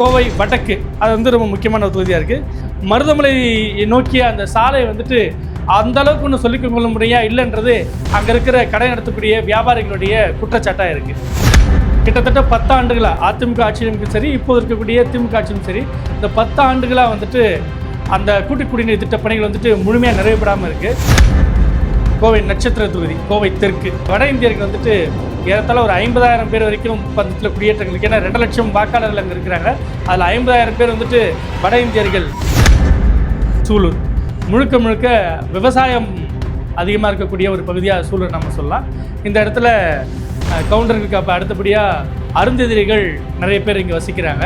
கோவை வடக்கு அது வந்து ரொம்ப முக்கியமான ஒரு தொகுதியாக இருக்குது. மருதமலை நோக்கிய அந்த சாலை வந்துட்டு அந்த அளவுக்கு ஒன்று சொல்லிக் கொள்ள முடியா இல்லைன்றது அங்கே இருக்கிற கடை நடத்தக்கூடிய வியாபாரிகளுடைய குற்றச்சாட்டாக இருக்குது. கிட்டத்தட்ட 10 ஆண்டுகளாக அதிமுக ஆட்சியும் சரி, இப்போது இருக்கக்கூடிய திமுக ஆட்சியும் சரி, இந்த 10 ஆண்டுகளாக வந்துட்டு அந்த கூட்டு குடிநீர் திட்ட பணிகள் வந்துட்டு முழுமையாக நிறைவேறாமல் இருக்குது. கோவை நட்சத்திர தொகுதி, கோவை தெற்கு, வட இந்தியர்கள் வந்துட்டு ஏறத்தாழ ஒரு 50,000 பேர் வரைக்கும் பந்தத்தில் குடியேற்றங்களுக்கு, ஏன்னா 2 லட்சம் வாக்காளர்கள் அங்கே இருக்கிறாங்க. அதில் 50,000 பேர் வந்துட்டு வட இந்தியர்கள். சூலூர் முழுக்க முழுக்க விவசாயம் அதிகமாக இருக்கக்கூடிய ஒரு பகுதியாக சூலூர் நம்ம சொல்லலாம். இந்த இடத்துல கவுண்டர்களுக்கு அப்போ அடுத்தபடியாக அருந்ததிரிகள் நிறைய பேர் இங்கே வசிக்கிறாங்க.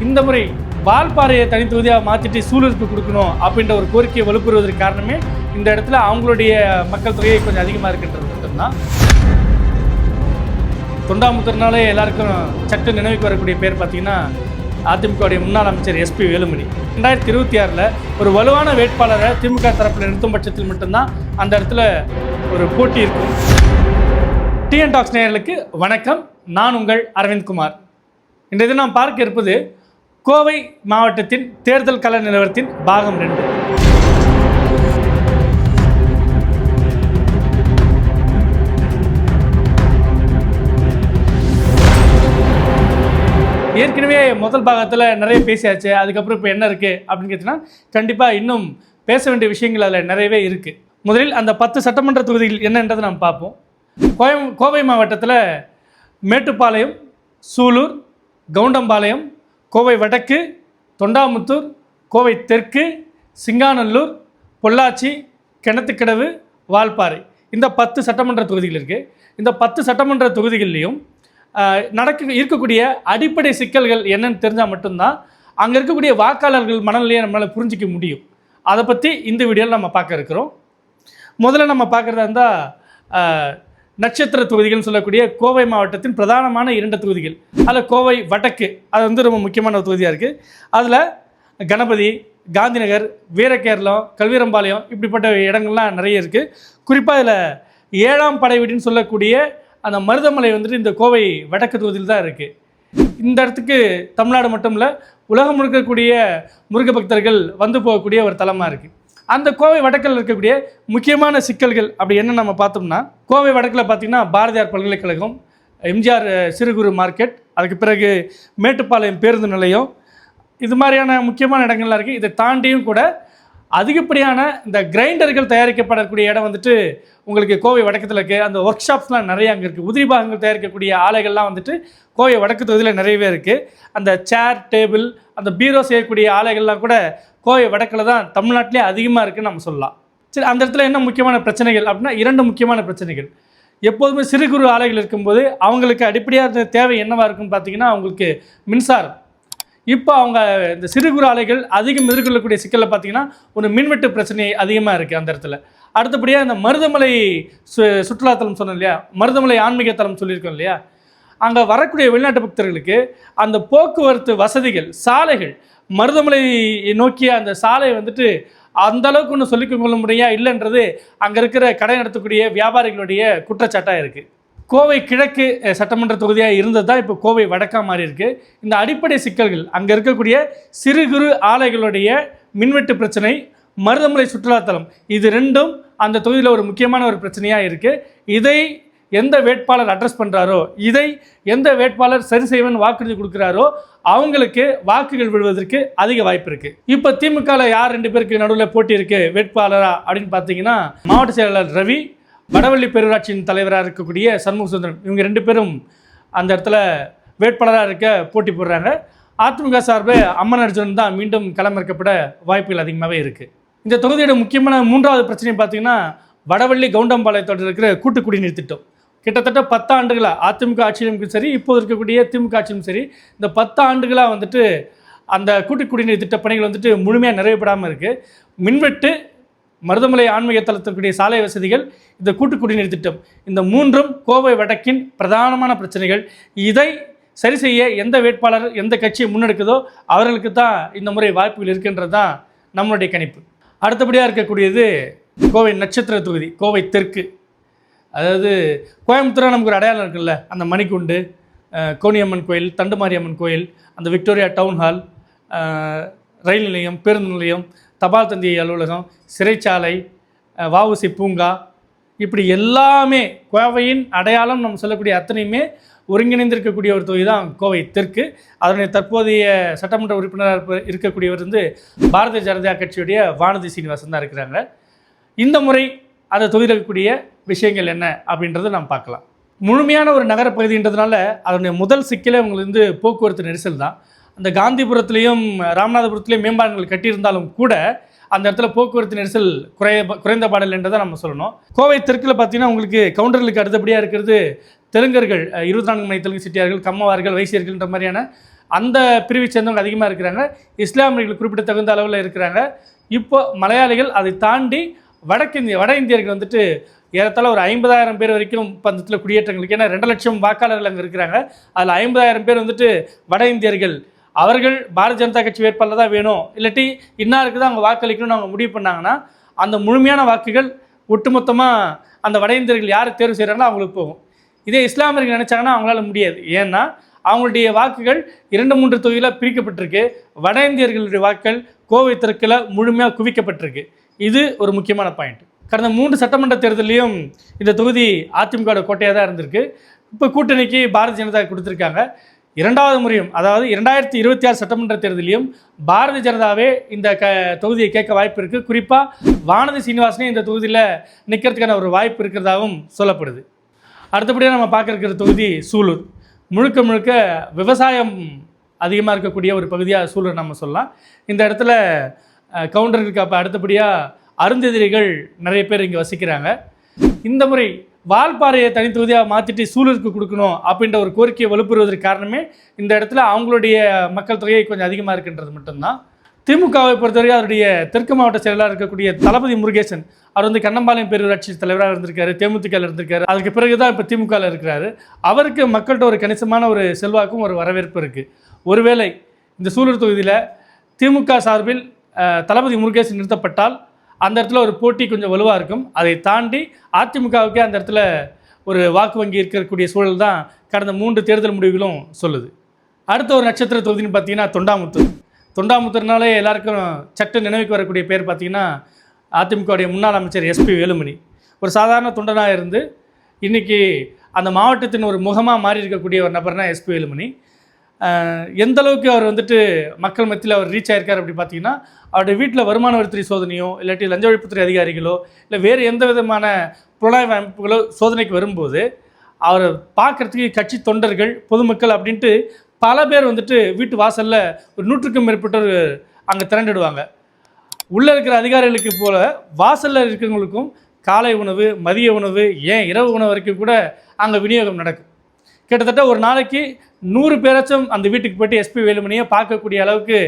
இந்த முறை வால்பாறையை தனித்தொகுதியாக மாற்றிட்டு சூலூருக்கு கொடுக்கணும் அப்படின்ற ஒரு கோரிக்கையை வலுப்புறுவதற்கு காரணமே இந்த இடத்துல அவங்களுடைய மக்கள் தொகையை கொஞ்சம் அதிகமாக இருக்கின்றது மட்டும்தான். தொண்டாமுத்தூர்னாலே எல்லாருக்கும் சட்ட நினைவுக்கு வரக்கூடிய பேர் பார்த்தீங்கன்னா அதிமுகவுடைய முன்னாள் அமைச்சர் SP வேலுமணி. 2026 ஒரு வலுவான வேட்பாளரை திமுக தரப்பில் நிறுத்தும் பட்சத்தில் மட்டும்தான் அந்த இடத்துல ஒரு போட்டி இருக்கும். TN Talks நேயர்களுக்கு வணக்கம். நான் உங்கள் அரவிந்த் குமார். இன்றைய தினம் நாம் பார்க்க இருப்பது கோவை மாவட்டத்தின் தேர்தல் கள நிலவரத்தின் பாகம் 2. ஏற்கனவே முதல் பாகத்தில் நிறைய பேசியாச்சு. அதுக்கப்புறம் இப்போ என்ன இருக்குது அப்படின்னு கேட்டிங்கன்னா, கண்டிப்பாக இன்னும் பேச வேண்டிய விஷயங்கள் அதில் நிறையவே இருக்குது. முதலில் அந்த 10 சட்டமன்ற தொகுதிகள் என்னன்றதை நம்ம பார்ப்போம். கோவை மாவட்டத்தில் மேட்டுப்பாளையம், சூலூர், கவுண்டம்பாளையம், கோவை வடக்கு, தொண்டாமுத்தூர், கோவை தெற்கு, சிங்காநல்லூர், பொள்ளாச்சி, கிணத்துக்கடவு, வால்பாறை, இந்த 10 சட்டமன்ற தொகுதிகள் இருக்குது. இந்த 10 சட்டமன்ற தொகுதிகள்லேயும் இருக்கக்கூடிய அடிப்படை சிக்கல்கள் என்னன்னு தெரிஞ்சால் மட்டும்தான் அங்கே இருக்கக்கூடிய வாக்காளர்கள் மனநிலையை நம்மளால் புரிஞ்சிக்க முடியும். அதை பற்றி இந்த வீடியோவில் நம்ம பார்க்க இருக்கிறோம். முதல்ல நம்ம பார்க்குறதா இருந்தால் நட்சத்திர தொகுதிகள்னு சொல்லக்கூடிய கோவை மாவட்டத்தின் பிரதானமான 2 தொகுதிகள். அதில் கோவை வடக்கு அது வந்து ரொம்ப முக்கியமான ஒரு தொகுதியாக இருக்குது. அதில் கணபதி, காந்திநகர், வீரகேரளம், கல்வீரம்பாளையம் இப்படிப்பட்ட இடங்கள்லாம் நிறைய இருக்குது. குறிப்பாக இதில் 7ஆம் படை வீடுன்னு சொல்லக்கூடிய அந்த மருதமலை வந்துட்டு இந்த கோவை வடக்கு தொகுதியில் தான் இருக்குது. இந்த இடத்துக்கு தமிழ்நாடு மட்டும் இல்லை, உலகம் முழுக்கக்கூடிய முருக பக்தர்கள் வந்து போகக்கூடிய ஒரு தலமாக இருக்குது. அந்த கோவை வடக்கில் இருக்கக்கூடிய முக்கியமான சிக்கல்கள் அப்படி என்ன நம்ம பார்த்தோம்னா, கோவை வடக்கில் பார்த்திங்கன்னா பாரதியார் பல்கலைக்கழகம், MGR சிறு குறு மார்க்கெட், அதுக்கு பிறகு மேட்டுப்பாளையம் பேருந்து நிலையம், இது மாதிரியான முக்கியமான இடங்கள்லாம் இருக்குது. இதை தாண்டியும் கூட அதிகப்படியான இந்த கிரைண்டர்கள் தயாரிக்கப்படக்கூடிய இடம் வந்துட்டு உங்களுக்கு கோவை வடக்கத்தில் இருக்குது. அந்த ஒர்க் ஷாப்ஸ்லாம் நிறைய அங்கே இருக்குது. உதிரி பாகங்கள் தயாரிக்கக்கூடிய ஆலைகள்லாம் வந்துட்டு கோவை வடக்கு தொகுதியில் நிறையவே இருக்குது. அந்த சேர், டேபிள், அந்த பீரோ செய்யக்கூடிய ஆலைகள்லாம் கூட கோவை வடக்கில் தான் தமிழ்நாட்டிலே அதிகமாக இருக்குதுன்னு நம்ம சொல்லலாம். சரி, அந்த இடத்துல என்ன முக்கியமான பிரச்சனைகள் அப்படின்னா 2 முக்கியமான பிரச்சனைகள். எப்போதுமே சிறு குறு ஆலைகள் இருக்கும்போது அவங்களுக்கு அடிப்படையாக தேவை என்னவாக இருக்குன்னு பார்த்தீங்கன்னா அவங்களுக்கு மின்சாரம். இப்போ அவங்க இந்த சிறு குறு ஆலைகள் அதிகம் எதிர்கொள்ளக்கூடிய சிக்கலில் பார்த்தீங்கன்னா ஒரு மின்வெட்டு பிரச்சனை அதிகமாக இருக்குது அந்த இடத்துல. அடுத்தபடியாக இந்த மருதமலை சுற்றுலாத்தலம் சொன்னோம் இல்லையா, மருதமலை ஆன்மீக தலம் சொல்லியிருக்கோம் இல்லையா, அங்கே வரக்கூடிய வெளிநாட்டு பக்தர்களுக்கு அந்த போக்குவரத்து வசதிகள், சாலைகள், மருதமலை நோக்கிய அந்த சாலை வந்துட்டு அந்த அளவுக்கு ஒன்று சொல்லிக் கொள்ள முடியா இல்லைன்றது அங்கே இருக்கிற கடை நடத்தக்கூடிய வியாபாரிகளுடைய குற்றச்சாட்டாக இருக்குது. கோவை கிழக்கு சட்டமன்ற தொகுதியாக இருந்தது தான் இப்போ கோவை வடக்காக மாறி இருக்குது. இந்த அடிப்படை சிக்கல்கள், அங்கே இருக்கக்கூடிய சிறு குறு ஆலைகளுடைய மின்வெட்டு பிரச்சனை, மருதமலை சுற்றுலாத்தலம், இது 2ம் அந்த தொகுதியில் ஒரு முக்கியமான ஒரு பிரச்சனையாக இருக்குது. இதை எந்த வேட்பாளர் அட்ரஸ் பண்ணுறாரோ, இதை எந்த வேட்பாளர் சரி செய்வன் வாக்குறுதி கொடுக்குறாரோ அவங்களுக்கு வாக்குகள் விழுவதற்கு அதிக வாய்ப்பு இருக்குது. இப்போ திமுகவில் யார் 2 பேருக்கு நடுவில் போட்டி இருக்குது வேட்பாளரா அப்படின்னு பார்த்தீங்கன்னா, மாவட்ட செயலாளர் ரவி, வடவள்ளி பேரூராட்சியின் தலைவராக இருக்கக்கூடிய சண்முக சுந்தரம், இவங்க 2 பேரும் அந்த இடத்துல வேட்பாளராக இருக்க போட்டி போடுறாங்க. அதிமுக சார்பு அம்மன் அர்ஜுனன் தான் மீண்டும் களமிறக்கப்பட வாய்ப்புகள் அதிகமாகவே இருக்குது. இந்த தொகுதியோட முக்கியமான 3வது பிரச்சனை பார்த்தீங்கன்னா வடவள்ளி கவுண்டம்பாளையத்தோடு இருக்கிற கூட்டு குடிநீர் திட்டம். கிட்டத்தட்ட 10 ஆண்டுகளாக அதிமுக ஆட்சியிலும் சரி, இப்போது இருக்கக்கூடிய திமுக ஆட்சியும் சரி, இந்த 10 ஆண்டுகளாக வந்துட்டு அந்த கூட்டு குடிநீர் திட்ட பணிகள் வந்துட்டு முழுமையாக நிறைவேறாமல் இருக்குது. மின்வெட்டு, மருதமலை ஆன்மீக தளத்திற்குரிய சாலை வசதிகள், இந்த கூட்டு குடிநீர் திட்டம், இந்த 3ம் கோவை வடக்கின் பிரதானமான பிரச்சனைகள். இதை சரி செய்ய எந்த வேட்பாளர் எந்த கட்சியை முன்னெடுக்குதோ அவர்களுக்கு தான் இந்த முறை வாய்ப்புகள் இருக்கின்றது தான் நம்மளுடைய கணிப்பு. அடுத்தபடியாக இருக்கக்கூடியது கோவை நட்சத்திர தொகுதி, கோவை தெற்கு. அதாவது கோயம்புத்தூராக நமக்கு ஒரு அடையாளம் இருக்குல்ல, அந்த மணிக்குண்டு, கோணியம்மன் கோயில், தண்டுமாரியம்மன் கோயில், அந்த விக்டோரியா டவுன் ஹால், ரயில் நிலையம், பேருந்து நிலையம், தபால் தந்தி அலுவலகம், சிறைச்சாலை, வஉசி பூங்கா, இப்படி எல்லாமே கோவையின் அடையாளம் நம்ம சொல்லக்கூடிய அத்தனையுமே ஒருங்கிணைந்திருக்கக்கூடிய ஒரு தொகுதி தான் கோவை தெற்கு. அதனுடைய தற்போதைய சட்டமன்ற உறுப்பினராக இருக்கக்கூடியவர் பாரதிய ஜனதா கட்சியுடைய வானதி சீனிவாசன் தான் இருக்கிறாங்க. இந்த முறை அந்த தொகுதியில் இருக்கக்கூடிய விஷயங்கள் என்ன அப்படின்றத நாம் பார்க்கலாம். முழுமையான ஒரு நகரப்பகுதின்றதுனால அதனுடைய முதல் சிக்கலே உங்களுக்கு போக்குவரத்து நெரிசல் தான். அந்த காந்திபுரத்துலேயும் ராமநாதபுரத்துலேயும் மேம்பாலங்கள் கட்டியிருந்தாலும் கூட அந்த இடத்துல போக்குவரத்து நெரிசல் குறைந்த பாடல் என்றதை நம்ம சொல்லணும். கோவை தெற்கில் பார்த்தீங்கன்னா உங்களுக்கு கவுண்டர்களுக்கு அடுத்தபடியாக இருக்கிறது தெலுங்கர்கள், 24 மணி தெலுங்கு செட்டியார்கள், கம்மவார்கள், வைசியர்கள்ன்ற மாதிரியான அந்த பிரிவை சேர்ந்தவங்க அதிகமாக இருக்கிறாங்க. இஸ்லாமியர்கள் குறிப்பிடத்தகுந்த அளவில் இருக்கிறாங்க. இப்போ மலையாளிகள் அதை தாண்டி வட இந்தியர்கள் ஏறத்தாழ ஒரு 50,000 பேர் வரைக்கும் இப்போ அந்த இடத்துல குடியேற்றங்களுக்கு, ஏன்னா 2 லட்சம் வாக்காளர்கள் அங்கே இருக்கிறாங்க. அதில் 50,000 பேர் வட இந்தியர்கள். அவர்கள் பாரதிய ஜனதா கட்சி வேட்பாளர் தான் வேணும், இல்லாட்டி இன்னாருக்கு தான் அவங்க வாக்களிக்கணும்னு அவங்க முடிவு பண்ணாங்கன்னா அந்த முழுமையான வாக்குகள் ஒட்டுமொத்தமாக அந்த வட இந்தியர்கள் யார் தேர்வு செய்கிறாங்களோ அவங்களுக்கு போகும். இதே இஸ்லாமியர்கள் நினச்சாங்கன்னா அவங்களால முடியாது. ஏன்னா அவங்களுடைய வாக்குகள் 2-3 தொகுதியில் பிரிக்கப்பட்டிருக்கு. வட இந்தியர்களுடைய வாக்குகள் கோவை தெற்கில் முழுமையாக குவிக்கப்பட்டிருக்கு. இது ஒரு முக்கியமான பாயிண்ட். கடந்த 3 சட்டமன்ற தேர்தலையும் இந்த தொகுதி அதிமுக கோட்டையாக தான் இருந்திருக்கு. இப்போ கூட்டணிக்கு பாரதிய ஜனதா கொடுத்துருக்காங்க. 2வது முறையும், அதாவது 2026 சட்டமன்ற தேர்தலையும் பாரதிய ஜனதாவே இந்த தொகுதியை கேட்க வாய்ப்பு இருக்குது. குறிப்பாக வானதி சீனிவாசனே இந்த தொகுதியில் நிற்கிறதுக்கான ஒரு வாய்ப்பு இருக்கிறதாகவும் சொல்லப்படுது. அடுத்தபடியாக நம்ம பார்க்க இருக்கிற தொகுதி சூலூர். முழுக்க விவசாயம் அதிகமாக இருக்கக்கூடிய ஒரு பகுதியாக சூலூர் நம்ம சொல்லலாம். இந்த இடத்துல கவுண்டர்களுக்கு அப்போ அடுத்தபடியாக அருந்ததிரிகள் நிறைய பேர் இங்கே வசிக்கிறாங்க. இந்த முறை வால்பாறையை தனி தொகுதியாக மாற்றிட்டு சூலூருக்கு கொடுக்கணும் அப்படின்ற ஒரு கோரிக்கையை வலுப்பெறுவதற்கு காரணமே இந்த இடத்துல அவங்களுடைய மக்கள் தொகையை கொஞ்சம் அதிகமாக இருக்கின்றது மட்டும்தான். திமுகவை பொறுத்தவரைக்கும் அவருடைய தெற்கு மாவட்ட செயலாளர் இருக்கக்கூடிய தளபதி முருகேசன், அவர் கண்ணம்பாளையம் பேரூராட்சி தலைவராக இருந்திருக்காரு, தேமுதிகவில் இருந்திருக்காரு. அதுக்கு பிறகு தான் இப்போ திமுகவில் இருக்கிறாரு. அவருக்கு மக்கள்கிட்ட ஒரு கணிசமான ஒரு செல்வாக்கும் ஒரு வரவேற்பு இருக்குது. ஒருவேளை இந்த சூலூர் தொகுதியில் திமுக சார்பில் தளபதி முருகேசன் நிறுத்தப்பட்டால் அந்த இடத்துல ஒரு போட்டி கொஞ்சம் வலுவாக இருக்கும். அதை தாண்டி அதிமுகவுக்கே அந்த இடத்துல ஒரு வாக்கு வங்கி இருக்கக்கூடிய சூழல் தான் கடந்த 3 தேர்தல் முடிவுகளும் சொல்லுது. அடுத்த ஒரு நட்சத்திர தொகுதின்னு பார்த்தீங்கன்னா தொண்டாமுத்தூர். தொண்டாமுத்தூர்னாலே எல்லாருக்கும் சட்ட நினைவுக்கு வரக்கூடிய பேர் பார்த்தீங்கன்னா அதிமுகவுடைய முன்னாள் அமைச்சர் எஸ்பி வேலுமணி. ஒரு சாதாரண தொண்டனாக இருந்து இன்றைக்கி அந்த மாவட்டத்தின் ஒரு முகமாக மாறி இருக்கக்கூடிய ஒரு நபர்னா எஸ்பி வேலுமணி. எந்த அளவுக்கு அவர் மக்கள் மத்தியில் அவர் ரீச் ஆகிருக்கார் அப்படி பார்த்தீங்கன்னா, அவருடைய வீட்டில் வருமான வரித்துறை சோதனையோ இல்லாட்டி லஞ்ச ஒழிப்புத்துறை அதிகாரிகளோ இல்லை வேறு எந்த விதமான புலனாய்வு அமைப்புகளோ சோதனைக்கு வரும்போது அவரை பார்க்குறதுக்கு கட்சி தொண்டர்கள், பொதுமக்கள் அப்படின்ட்டு பல பேர் வீட்டு வாசலில் ஒரு 100க்கும் மேற்பட்டவர் அங்கே திரண்டுடுவாங்க. உள்ளே இருக்கிற அதிகாரிகளுக்கு போல வாசலில் இருக்கிறவங்களுக்கும் காலை உணவு, மதிய உணவு, ஏன் இரவு உணவு வரைக்கும் கூட அங்கே விநியோகம் நடக்கும். கிட்டத்தட்ட ஒரு நாளைக்கு 100 பேராச்சும் அந்த வீட்டுக்கு போய்ட்டு எஸ்பி வேலுமணியை பார்க்கக்கூடிய அளவுக்கு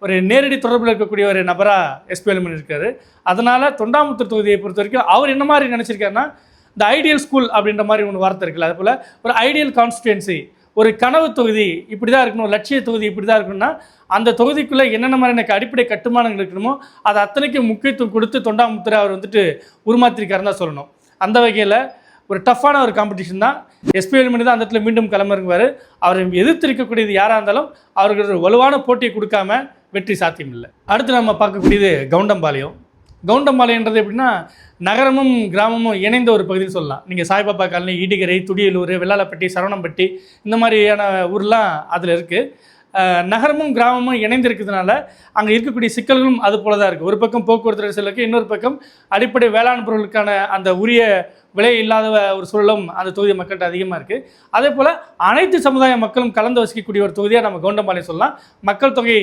ஒரு நேரடி தொடர்பில் இருக்கக்கூடிய ஒரு நபராக எஸ்பி வேலுமணி இருக்கார். அதனால் தொண்டாமுத்தூர் தொகுதியை பொறுத்த வரைக்கும் அவர் என்ன மாதிரி நினச்சிருக்காருன்னா, இந்த ஐடியல் ஸ்கூல் அப்படின்ற மாதிரி ஒன்று வார்த்தை இருக்குல்ல, அது போல் ஒரு ஐடியல் கான்ஸ்டிடுவன்சி, ஒரு கனவு தொகுதி இப்படி தான் இருக்கணும், லட்சிய தொகுதி இப்படி தான் இருக்கணும்னா அந்த தொகுதிக்குள்ளே என்னென்ன மாதிரி எனக்கு அடிப்படை கட்டுமானங்கள் இருக்கணுமோ அது அத்தனைக்கும் முக்கியத்துவம் கொடுத்து தொண்டாமுத்தூரை அவர் உருமாற்றிருக்காருன்னு தான் சொல்லணும். அந்த வகையில் ஒரு டஃப்பான ஒரு காம்படிஷன் தான். எஸ்பி வேலுமணி தான் அந்த இடத்துல மீண்டும் கிளம்புவார். அவரை எதிர்த்து இருக்கக்கூடியது யாராக இருந்தாலும் அவருக்கு ஒரு வலுவான போட்டியை கொடுக்காம வெற்றி சாத்தியம் இல்லை. அடுத்து நம்ம பார்க்கக்கூடியது கவுண்டம்பாளையம். கவுண்டம்பாளையன்றது எப்படின்னா நகரமும் கிராமமும் இணைந்த ஒரு பகுதின்னு சொல்லலாம். நீங்கள் சாய்பாபா காலனி, ஈடிகரை, துடியலூர், வெள்ளாளப்பட்டி, சரவணம்பட்டி இந்த மாதிரியான ஊர்லாம் அதில் இருக்குது. நகரமும் கிராமமும் இணைந்திருக்கிறதுனால அங்கே இருக்கக்கூடிய சிக்கல்களும் அது போல தான் இருக்குது. ஒரு பக்கம் போக்குவரத்து நெரிசலுக்கு, இன்னொரு பக்கம் அடிப்படை வேளாண் பொருளுக்கான அந்த உரிய விலை இல்லாத ஒரு சூழலும் அந்த தொகுதி மக்கள்கிட்ட அதிகமாக இருக்குது. அதே போல் அனைத்து சமுதாய மக்களும் கலந்து வசிக்கக்கூடிய ஒரு தொகுதியாக நம்ம கவுண்டம்பாளையம் சொல்லலாம். மக்கள் தொகை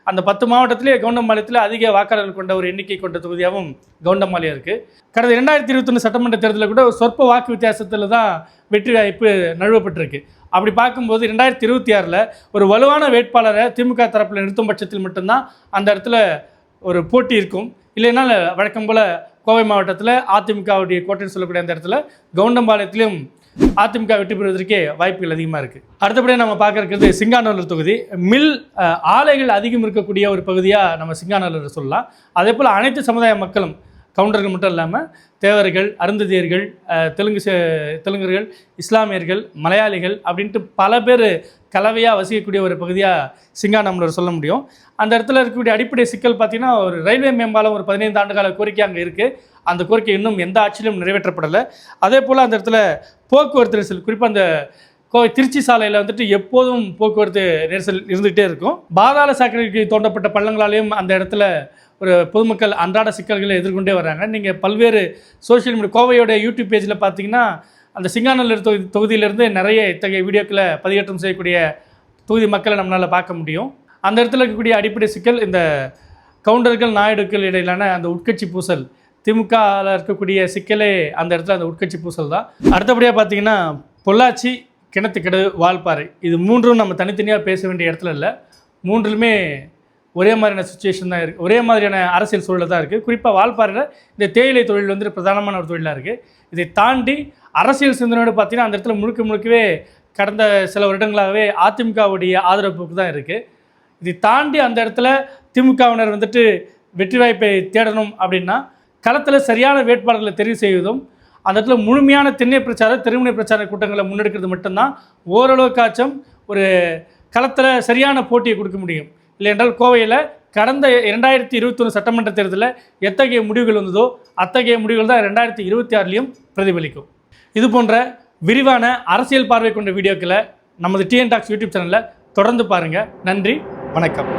அந்த 10 மாவட்டத்திலே கவுண்டம்பாளையத்தில் அதிக வாக்காளர்கள் கொண்ட ஒரு எண்ணிக்கை கொண்ட தொகுதியாகவும் கவுண்டம்பாளையம் இருக்குது. கடந்த 2021 சட்டமன்ற தேர்தலில் கூட சொற்ப வாக்கு வித்தியாசத்தில் தான் வெற்றி வாய்ப்பு நழுவப்பட்டிருக்கு. அப்படி பார்க்கும்போது 2026 ஒரு வலுவான வேட்பாளரை திமுக தரப்பில் நிறுத்தும் பட்சத்தில் மட்டும்தான் அந்த இடத்துல ஒரு போட்டி இருக்கும். இல்லைன்னா வழக்கம் போல் கோவை மாவட்டத்தில் அதிமுகவுடைய கோட்டைன்னு சொல்லக்கூடிய அந்த இடத்துல கவுண்டம்பாளையத்திலும் அதிமுக வெற்றி பெறுவதற்கே வாய்ப்புகள் அதிகமாக இருக்குது. அடுத்தபடியாக நம்ம பார்க்க இருக்கிறது சிங்காநல்லூர் தொகுதி. மில் ஆலைகள் அதிகம் இருக்கக்கூடிய ஒரு பகுதியாக நம்ம சிங்காநல்லூர் சொல்லலாம். அதே போல் அனைத்து சமுதாய மக்களும் கவுண்டர்கள் மட்டும் இல்லாமல் தேவர்கள், அருந்ததியர்கள், தெலுங்கர்கள், இஸ்லாமியர்கள், மலையாளிகள் அப்படின்ட்டு பல பேர் கலவையாக வசிக்கக்கூடிய ஒரு பகுதியாக சிங்காநல்லூர் சொல்ல முடியும். அந்த இடத்துல இருக்கக்கூடிய அடிப்படை சிக்கல் பார்த்திங்கன்னா, ஒரு ரயில்வே மேம்பாலம் ஒரு 15 ஆண்டு கால கோரிக்கை அங்கே இருக்குது. அந்த கோரிக்கை இன்னும் எந்த ஆட்சியிலும் நிறைவேற்றப்படலை. அதே போல் அந்த இடத்துல போக்குவரத்து நெரிசல், குறிப்பாக அந்த திருச்சி சாலையில் வந்துட்டு எப்போதும் போக்குவரத்து நெரிசல் இருந்துகிட்டே இருக்கும். பாதாள சாக்கடைக்கு தோண்டப்பட்ட பள்ளங்களாலேயும் அந்த இடத்துல ஒரு பொதுமக்கள் அன்றாட சிக்கல்களை எதிர்கொண்டே வர்றாங்க. நீங்கள் பல்வேறு சோஷியல் மீடியா, கோவையோட யூடியூப் பேஜில் பார்த்தீங்கன்னா அந்த சிங்காநல்லூர் தொகுதியிலேருந்து நிறைய இத்தகைய வீடியோக்களை பதிவேற்றம் செய்யக்கூடிய தொகுதி மக்களை நம்மளால் பார்க்க முடியும். அந்த இடத்துல இருக்கக்கூடிய அடிப்படை சிக்கல் இந்த கவுண்டர்கள், நாயுடுக்கள் இடையிலான அந்த உட்கட்சி பூசல். திமுகவில் இருக்கக்கூடிய சிக்கலே அந்த இடத்துல அந்த உட்கட்சி பூசல் தான். அடுத்தபடியாக பார்த்தீங்கன்னா பொள்ளாச்சி, கிணத்துக்கடவு, வால்பாறை, இது மூன்றும் நம்ம தனித்தனியாக பேச வேண்டிய இடத்துல இல்லை. மூன்றுலுமே ஒரே மாதிரியான சுச்சுவேஷன் தான் இருக்குது, ஒரே மாதிரியான அரசியல் சூழல் தான் இருக்குது. குறிப்பாக வால்பாறையில் இந்த தேயிலை தொழில் வந்து பிரதானமான ஒரு தொழிலாக இருக்குது. இதை தாண்டி அரசியல் சிந்தனையோடு பார்த்தீங்கன்னா அந்த இடத்துல முழுக்கவே கடந்த சில வருடங்களாகவே அதிமுகவுடைய ஆதரவு போக்கு தான் இருக்குது. இதை தாண்டி அந்த இடத்துல திமுகவினர் வந்துட்டு வெற்றி வாய்ப்பை தேடணும் அப்படின்னா களத்தில் சரியான வேட்பாளர்களை தெரிவு செய்வதும், அந்த இடத்துல முழுமையான திண்ணை பிரச்சார, தெருமுனை பிரச்சார கூட்டங்களை முன்னெடுக்கிறது மட்டும்தான் ஓரளவுக்காச்சும் ஒரு களத்தில் சரியான போட்டியை கொடுக்க முடியும். இல்லை என்றால் கோவையில் கடந்த 2021 சட்டமன்ற தேர்தலில் எத்தகைய முடிவுகள் வந்ததோ அத்தகைய முடிவுகள் தான் 2026லையும் பிரதிபலிக்கும். இது போன்ற விரிவான அரசியல் பார்வை கொண்ட வீடியோக்களை நமது டிஎன் டாக்ஸ் யூடியூப் சேனலில் தொடர்ந்து பாருங்கள். நன்றி, வணக்கம்.